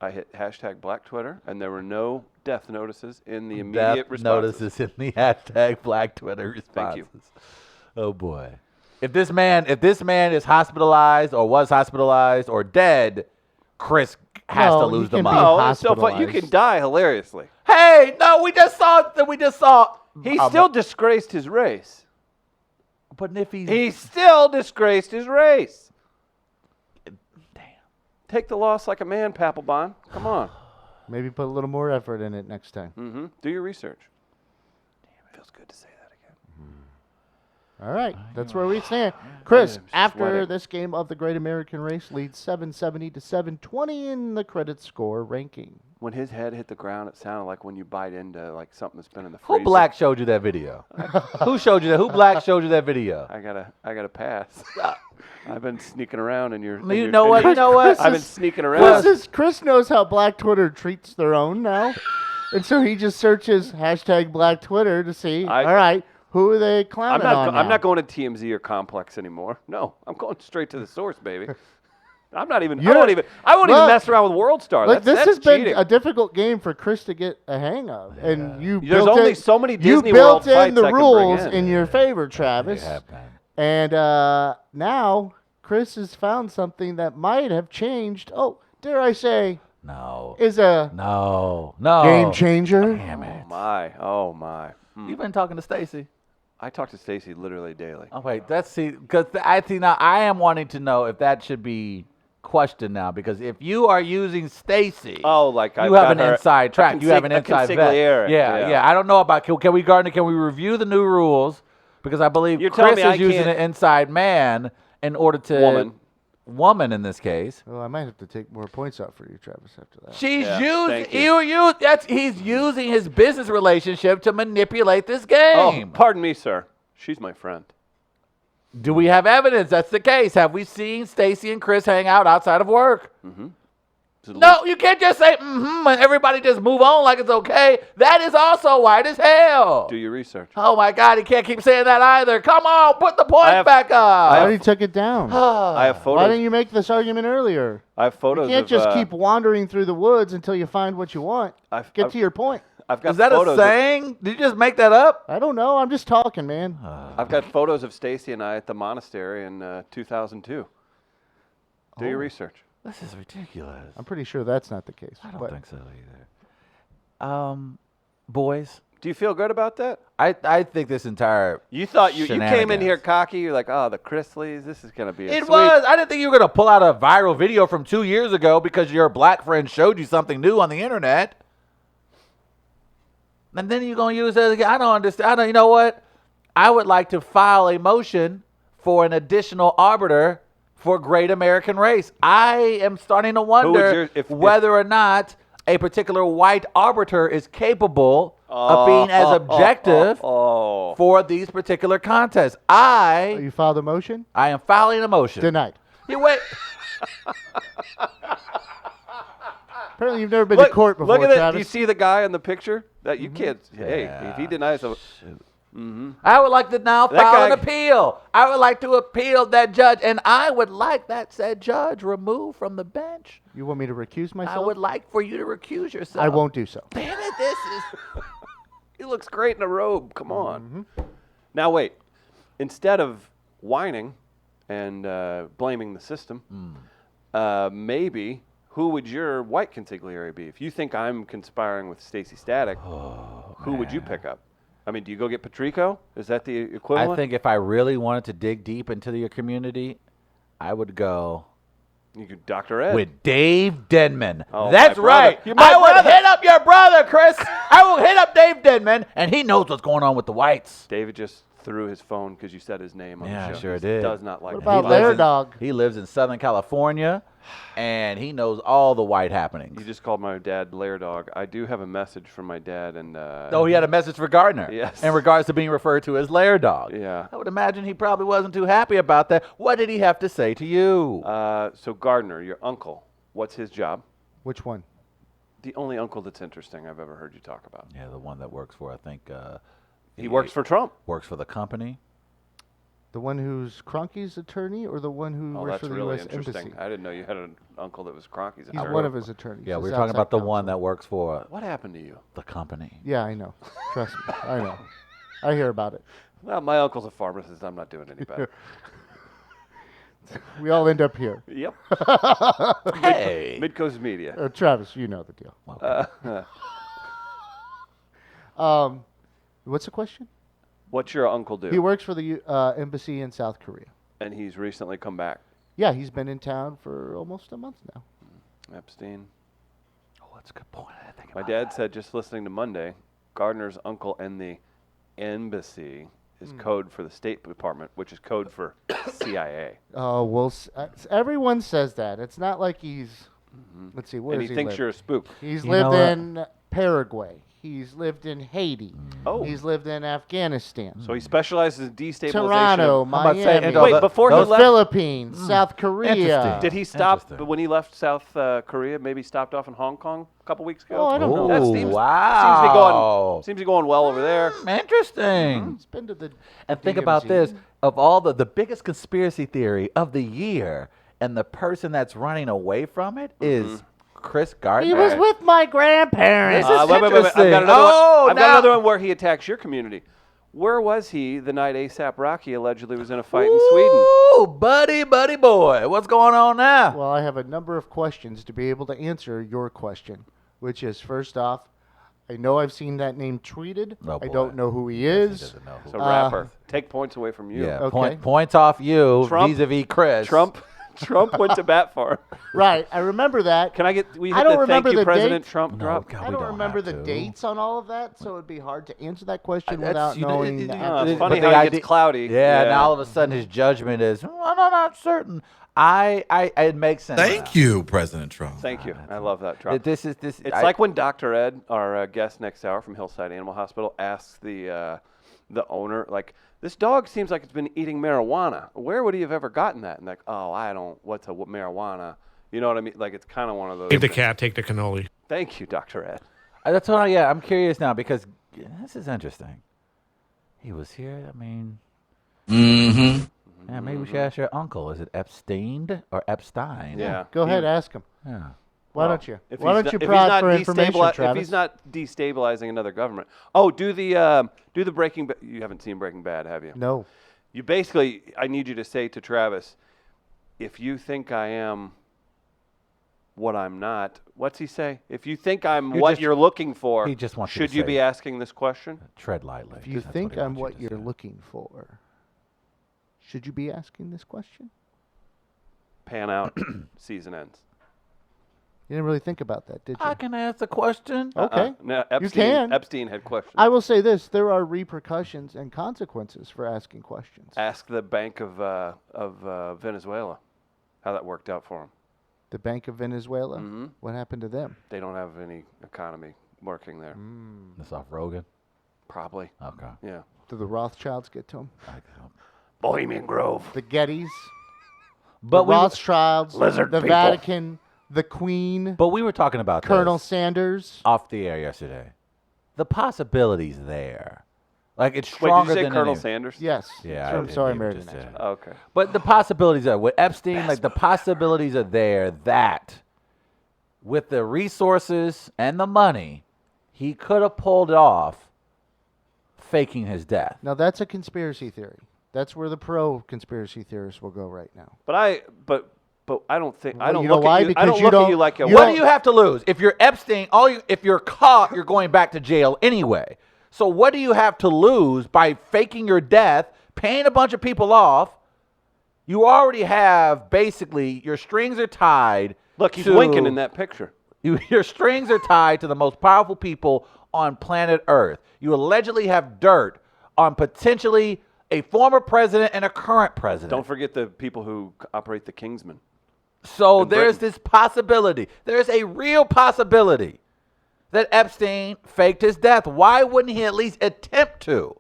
I hit hashtag Black Twitter, and there were no death notices in the Death immediate responses. notices in the hashtag Black Twitter responses. Thank you. Oh boy. If this man is hospitalized or was hospitalized or dead, Chris has No, to he lose the can be money. Oh, it's so fun. You hospitalized. can die hilariously. Hey, no, we just saw. He still disgraced his race. But if he's He still disgraced his race. damn. Take the loss like a man, Papelbon. Come on. Maybe put a little more effort in it next time. Do your research. Damn, it feels good to say that again. All right, that's where we stand. Chris, am after sweating. this game of the Great American Race, leads 770 to 720 in the credit score ranking. When his head hit the ground, it sounded like when you bite into like something that's been in the Who freezer. black showed you that video? Who showed you that? Who black showed you that video? I gotta pass. I've been sneaking around in your. You know what? You know what? I've been sneaking around. Chris knows how Black Twitter treats their own now. And so he just searches hashtag Black Twitter to see, all right, who are they clowning on now? I'm not going to TMZ or Complex anymore. No, I'm going straight to the source, baby. I'm not even. I won't even mess around with World Star. Look, That's this has cheating. been a difficult game for Chris to get a hang of, and There's built only in, so many you Disney built World in fights the I can bring rules in. your favor, Travis. Yeah, man. And now Chris has found something that might have changed. Oh, dare I say, No. is a No. game changer. Damn it. Oh my. You've been talking to Stacy. I talk to Stacy literally daily. Oh wait, let's see. Because I think now I am wanting to know if that should be questioned now. Because if you are using Stacy, Oh, like you have an inside track. You have an inside vet. consigliere. Yeah. I don't know about. Can we, Gardner? Can we review the new rules? Because I believe You're telling Chris me is I using can't- an inside man in order to woman in this case. Well, I might have to take more points out for you, Travis, after that. She's Yeah, using thank you. he's using his business relationship to manipulate this Oh, game. pardon me, sir. She's my friend. Do we have evidence that's the case? Have we seen Stacy and Chris hang out outside of work? No, you can't just say and everybody just move on like it's okay. That is also white as hell. Do your research. Oh my God, he can't keep saying that either. Come on, put the points back up. I already took it down. I have photos. Why didn't you make this argument earlier? I have photos. You can't of, just keep wandering through the woods until you find what you want. Get to your point. I've got Is that a photos. saying? Did you just make that up? I don't know. I'm just talking, man. I've got photos of Stacy and I at the monastery in 2002. Do your research. This is ridiculous. I'm pretty sure that's not the case. I don't but think so either. Boys, Do you feel good about that? I think this entire You thought you came in shenanigans. here cocky. You're like, oh, the Chrisleys. This is gonna be. It was. I didn't think you were going to pull out a viral video from 2 years ago because your black friend showed you something new on the internet. And then you're going to use it again. I don't understand. You know what? I would like to file a motion for an additional arbiter for Great American Race. I am starting to wonder whether or not a particular white arbiter is capable of being as objective for these particular contests. you filed a motion? I am filing a motion. Denied. You wait. Apparently you've never been to court before, Look at it. Travis. Do you see the guy in the picture? That you can't. Hey, if he denies a. I would like to now That file an guy- appeal. I would like to appeal that judge, and I would like that said judge removed from the bench. You want me to recuse I myself? would like for you to recuse yourself. I won't do so. Damn it, this is... He looks great in a robe. Come on. Now wait. Instead of whining and blaming the system, maybe who would your white consigliere be? If you think I'm conspiring with Stacey Static, who would you pick up? I mean, do you go get Patrico? Is that the equivalent? I think if I really wanted to dig deep into your community, I would go you could Dr. Ed. with Dave Denman. Oh, That's my brother. right. You're my I would brother. hit up your brother, Chris. I will hit up Dave Denman, and he knows what's going on with the whites. David just threw his phone because you said his name on Yeah, the show. sure He did. Does not like What that. about He lives Lair in- Dog? He lives in Southern California, and he knows all the white happenings. You just called my dad Lair Dog. I do have a message from my dad, and Oh, he had a message for Gardner. Yes. In regards to being referred to as Lair Dog. Yeah. I would imagine he probably wasn't too happy about that. What did he have to say to you? So Gardner, your uncle, what's his job? Which one? The only uncle that's interesting I've ever heard you talk about. Yeah, the one that works for, I think. He works for Trump. Works for the company. The one who's Cronky's attorney or the one who Oh, works that's for the really U.S. interesting. Embassy? I didn't know you had an uncle that was Cronky's He's attorney. one of his attorneys. Yeah, we his were talking about outside the one counsel. that works for What happened to you? the company. Yeah, I know. Trust me. I know. I hear about it. Well, my uncle's a pharmacist. I'm not doing any better. We all end up here. Yep. Hey. Midcoast Media. Travis, you know the deal. What's the question? What's your uncle do? He works for the embassy in South Korea. And he's recently come back. Yeah, he's been in town for almost a month now. Epstein. Oh, that's a good point. I didn't think My about dad that. said just listening to Monday, Gardner's uncle and the embassy is code for the State Department, which is code for CIA. Oh, well, everyone says that. It's not like he's. Let's see, where And does he he thinks live? you're a spook. He's You lived know what? in Paraguay. He's lived in Haiti. Oh. He's lived in Afghanistan. So he specializes in destabilization. Toronto, of- I'm about to say, Miami. and all Wait, the- before he the left, Philippines, South Korea. Interesting. did he stop Interesting. when he left South Korea? Maybe stopped off in Hong Kong a couple weeks ago. Oh, I don't know. That Ooh, seems, wow. seems to be going well over there. Interesting. He's been to the And think about this: DMZ. of all the biggest conspiracy theory of the year, and the person that's running away from it is Chris Gardner. He was with my grandparents. This is Wait. I've interesting. got another Oh, one. I've got now- another one where he attacks your community. Where was he the night ASAP Rocky allegedly was in a fight in Sweden? Ooh, buddy boy, what's going on now? Well, I have a number of questions to be able to answer your question, which is, first off, I know I've seen that name tweeted. Oh, I boy. don't know who he He is. doesn't know It's who- a rapper. Take points away from you. yeah, Okay. points off you Trump- vis-a-vis Chris. Trump went to bat for him. Right, I remember that. Can I get? We I hit don't the remember thank you, the President date. Trump No, drop. God, I we don't remember have the to. dates on all of that, so it'd be hard to answer that question That's- without you know, knowing. it- the it- answer. It's But funny the how he idea- gets cloudy. Yeah, now all of a sudden his judgment is, well, I'm not certain. It makes sense. Thank you, President Trump. Thank you. I love that drop. This. It's like when Dr. Ed, our guest next hour from Hillside Animal Hospital, asks the owner, like, this dog seems like it's been eating marijuana. Where would he have ever gotten that? And like, oh, I don't. What's a marijuana? You know what I mean? Like, it's kind of one of those. Take the things. cat, take the cannoli. Thank you, Dr. Ed. That's what. Yeah, I'm curious now because this is interesting. He was here. I mean, yeah, maybe we should ask your uncle. Is it Epstein or Epstein? Yeah. Go ahead, ask him. Yeah. Why don't you? If Why he's don't you not- if he's prod not for information, Travis? If he's not destabilizing another government. Oh, do the Breaking Bad. You haven't seen Breaking Bad, have you? No. You basically, I need you to say to Travis, if you think I am what I'm not, what's he say? If you think I'm You what just- you're looking for, he just wants you to should you say be it. asking this question? Tread lightly. If you That's think he I'm wants you what to you're say. looking for, should you be asking this question? Pan out, season ends. You didn't really think about that, did you? I can ask the question. Okay. No, Epstein, can. Epstein had questions. I will say this: there are repercussions and consequences for asking questions. Ask the Bank of Venezuela how that worked out for them. The Bank of Venezuela. Mhm. What happened to them? They don't have any economy working there. That's off Rogan. Probably. Okay. Yeah. Do the Rothschilds get to them? Bohemian Grove. The Gettys, But the we, Rothschilds, Lizard the people. Vatican, the Queen, but we were talking about Colonel this Sanders. off the air yesterday. The possibilities there, like it's Wait, stronger did you say than Colonel any- Sanders? Yes. Yeah, So I'm sorry, I you married just an said accent. it. Okay. But the possibilities are with Epstein, like the possibilities are there that with the resources and the money, he could have pulled it off faking his death. Now that's a conspiracy theory. That's where the pro conspiracy theorists will go right now. But I don't think I Well, don't you know look why? at you. I Because don't you look at don't- you like a you What don't- do you have to lose? If you're Epstein, if you're caught, you're going back to jail anyway. So what do you have to lose by faking your death, paying a bunch of people off? You already have basically your strings are tied. Look, he's to- winking in that picture. Your strings are tied to the most powerful people on planet Earth. You allegedly have dirt on potentially a former president and a current president. Don't forget the people who operate the Kingsman. So in there's Britain. this possibility. There's a real possibility that Epstein faked his death. Why wouldn't he at least attempt to?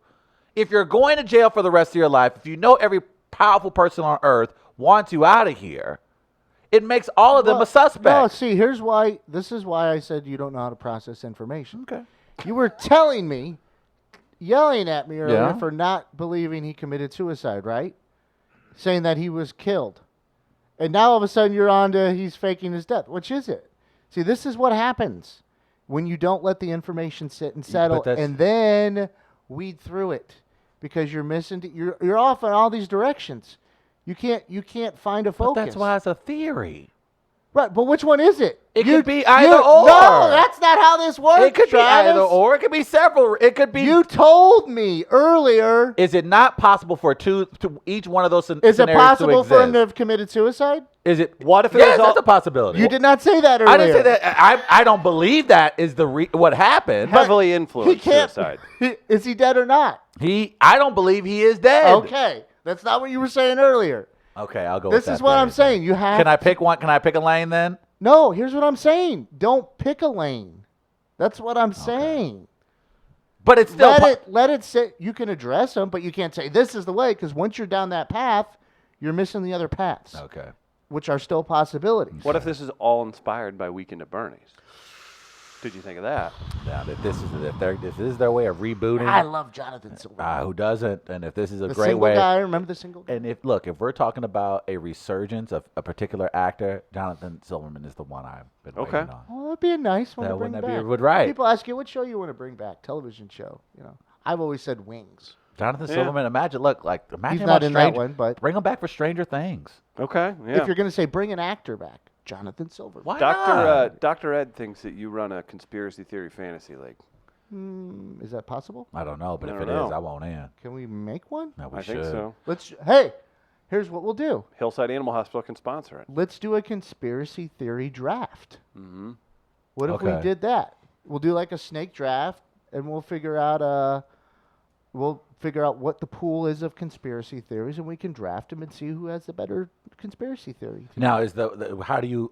If you're going to jail for the rest of your life, if you know every powerful person on earth wants you out of here, it makes all of them Well, a suspect. No, see, here's why. This is why I said you don't know how to process information. Okay. You were telling me, yelling at me earlier Yeah. for not believing he committed suicide, right? Saying that he was killed. And now all of a sudden you're on to he's faking his death. Which is it? See, this is what happens when you don't let the information sit and settle that's- and then weed through it because you're missing. You're off in all these directions. You can't find a But focus. that's why it's a theory. Right, but which one is it? It could be either or. No, that's not how this works. It could Travis. be either or. It could be several. It could be. You told me earlier. Is it not possible for each one of those scenarios Is it possible to for him to exist? have committed suicide? Is it? What if it yes, was that's all- a possibility. You did not say that earlier. I didn't say that. I don't believe that is what happened. But Heavily he influenced can't. suicide. Is he dead or not? I don't believe he is dead. Okay, that's not what you were saying earlier. Okay, I'll go with that. This is what I'm theory saying. You have. Can I pick one? Can I pick a lane then? No, here's what I'm saying. Don't pick a lane. That's what I'm saying. But it's still Let it sit. You can address them, but you can't say this is the way, because once you're down that path, you're missing the other paths, Okay. which are still possibilities. What if this is all inspired by Weekend at Bernie's? Did you think of that? Now, if this is their way of rebooting, I love Jonathan Silver. who doesn't? And if this is a The great single way, guy. Remember the single guy? and if we're talking about a resurgence of a particular actor, Jonathan Silverman is the one I've been Okay. waiting on. Oh, that'd be a nice one That to bring wouldn't that be back. a good right? People ask you, what show you want to bring back? Television show. I've always said Wings. Jonathan Yeah. Silverman, imagine He's him not on in that Stranger. one, but Bring him back for Stranger Things. Okay, yeah. if you're going to say bring an actor back, Jonathan Silver. Why not? Dr. Ed thinks that you run a conspiracy theory fantasy league. Is that possible? I don't know, but I if it don't is, know. I won't in. Can we make one? No, we I should. think so. Hey, here's what we'll do. Hillside Animal Hospital can sponsor it. Let's do a conspiracy theory draft. Mm-hmm. What if we Okay. did that? We'll do like a snake draft, and we'll figure out what the pool is of conspiracy theories, and we can draft them and see who has the better conspiracy theory. Now, is how do you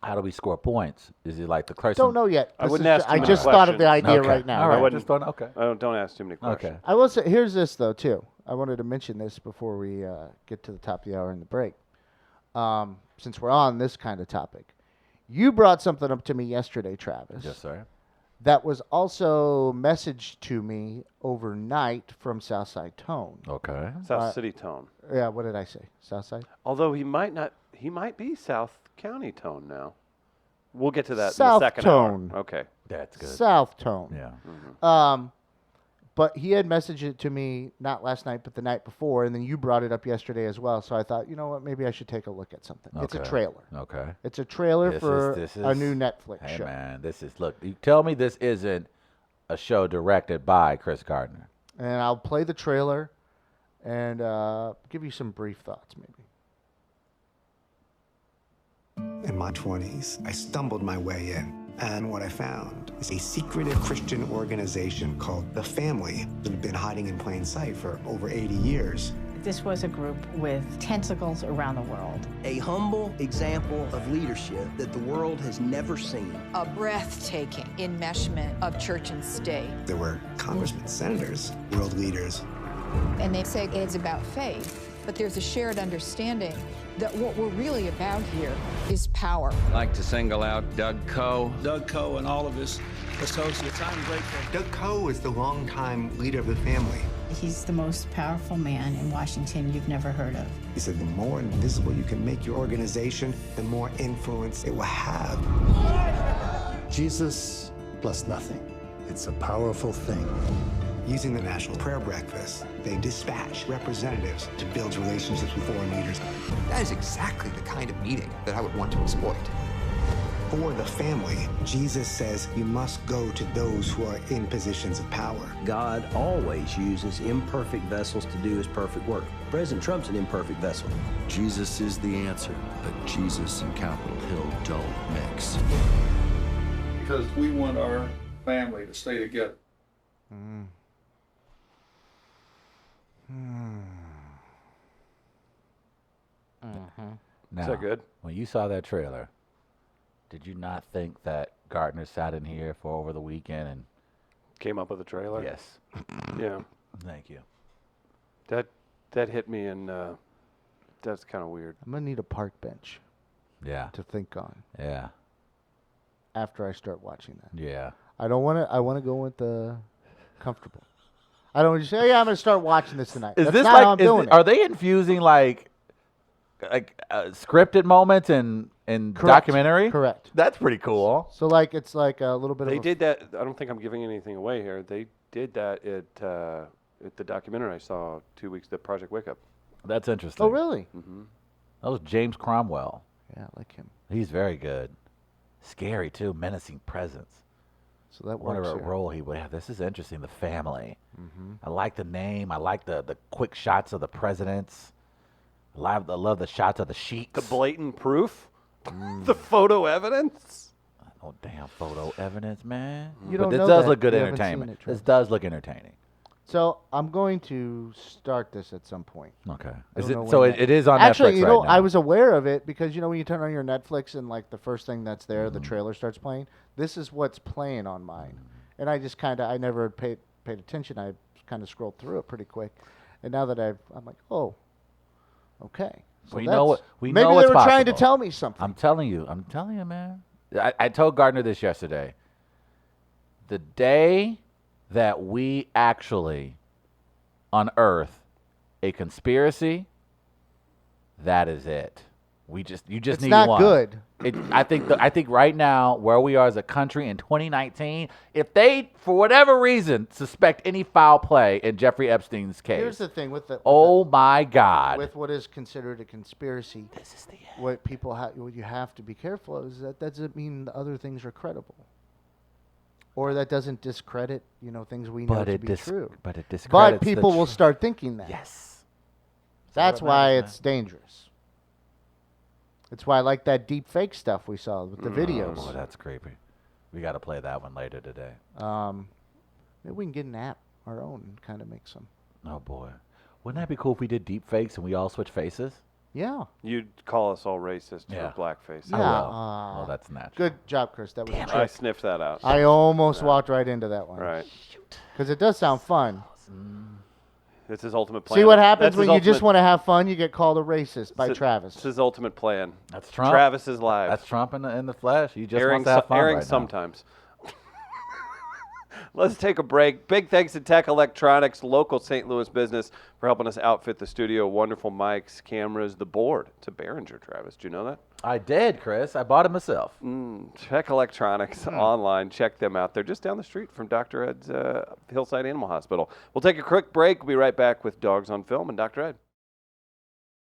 how do we score points? Is it like the person? Don't know yet. I This wouldn't is ask ju- too I many just thought of the questions. idea Okay. right now. All right? right, wouldn't- just don't. Okay. Don't ask too many questions. Okay. I will say, here's this though too. I wanted to mention this before we get to the top of the hour and the break. Since we're on this kind of topic, you brought something up to me yesterday, Travis. Yes, sir. That was also messaged to me overnight from Southside Tone. Okay. South City Tone. Yeah, what did I say? Southside? Although he might be South County Tone now. We'll get to that South in the second Tone. hour. Okay. That's good. South Tone. Yeah. But he had messaged it to me not last night, but the night before, and then you brought it up yesterday as well. So I thought, you know what, maybe I should take a look at something. It's a Okay. trailer. Okay. It's a trailer This for is- a new Netflix Hey show. man, look. You tell me this isn't a show directed by Chris Gardner. And I'll play the trailer and give you some brief thoughts, maybe. In my 20s, I stumbled my way in. And what I found is a secretive Christian organization called The Family that had been hiding in plain sight for over 80 years. This was a group with tentacles around the world. A humble example of leadership that the world has never seen. A breathtaking enmeshment of church and state. There were congressmen, senators, world leaders. And they say it's about faith, but there's a shared understanding that what we're really about here is power. I'd like to single out Doug Coe. Doug Coe and all of his associates. I'm grateful. Doug Coe is the longtime leader of The Family. He's the most powerful man in Washington you've never heard of. He said the more invisible you can make your organization, the more influence it will have. Jesus plus nothing. It's a powerful thing. Using the National Prayer Breakfast, they dispatch representatives to build relationships with foreign leaders. That is exactly the kind of meeting that I would want to exploit. For the family, Jesus says you must go to those who are in positions of power. God always uses imperfect vessels to do his perfect work. President Trump's an imperfect vessel. Jesus is the answer, but Jesus and Capitol Hill don't mix. Because we want our family to stay together. Now, Is that good? when you saw that trailer, did you not think that Gardner sat in here for over the weekend and Came up with a trailer? yes, Yeah. thank you. That hit me, and that's kind of weird. I'm going to need a park bench Yeah, to think on yeah, after I start watching that. yeah. I don't want to. I want to go with the comfortable. I don't just say, "Yeah, I'm going to start watching this tonight." Is That's this not how I'm doing it. are they infusing like scripted moments in Correct. documentary? Correct. That's pretty cool. So like it's like a little bit They of. did that. I don't think I'm giving anything away here. They did that at the documentary I saw 2 weeks, the Project Wake Up. That's interesting. Oh really? That was James Cromwell. Yeah, I like him. He's very good. Scary too, menacing presence. So that Whatever works. here. role he would have. This is interesting. The family. I like the name. I like the quick shots of the presidents. I love the shots of the sheiks. The blatant proof, the photo evidence. Oh damn, photo evidence, man. You but don't this know does that. look good You haven't seen entertainment. it, This Travis. does look entertaining. So I'm going to start this at some point. Okay. I Is don't it know so? when It is on Actually, Netflix you know, right now. I was aware of it because when you turn on your Netflix and like the first thing that's there, the trailer starts playing. This is what's playing on mine, and I just I never paid attention. I kind of scrolled through it pretty quick, and now that I'm like, oh, okay. So we know what we maybe know they what's were trying to possible. tell me something. I'm telling you, man. I told Gardner this yesterday. The day that we actually unearth a conspiracy, that is it. You just It's need not one. good. I think right now where we are as a country in 2019, if they for whatever reason suspect any foul play in Jeffrey Epstein's case, Here's the thing with my God, with what is considered a conspiracy, this is the end. What you have to be careful of is that doesn't mean the other things are credible, or that doesn't discredit things we know to be true. But it discredits. But people will start thinking that. Yes, that's why matters, it's dangerous. That's why I like that deep fake stuff we saw with the videos. Oh, that's creepy. We got to play that one later today. Maybe we can get an app, our own, and kind of make some. Oh boy, wouldn't that be cool if we did deep fakes and we all switch faces? Yeah. You'd call us all racist Yeah. for blackface. I will. Well, that's natural. Good job, Chris. That was a I trick. sniffed that out. I almost walked right into that one. Right. Because it does sound fun. It's his ultimate plan. See what happens That's when his you just ultimate- want to have fun? You get called a racist by Travis. It's his ultimate plan. That's Trump. Travis is live. That's Trump in the flesh. He just airing wants to have fun airing right now. sometimes. Let's take a break. Big thanks to Tech Electronics, local St. Louis business, for helping us outfit the studio. Wonderful mics, cameras, the board. It's a Behringer, Travis. Do you know that? I did, Chris. I bought it myself. Tech Electronics online. Check them out. They're just down the street from Dr. Ed's Hillside Animal Hospital. We'll take a quick break. We'll be right back with Dogs on Film and Dr. Ed.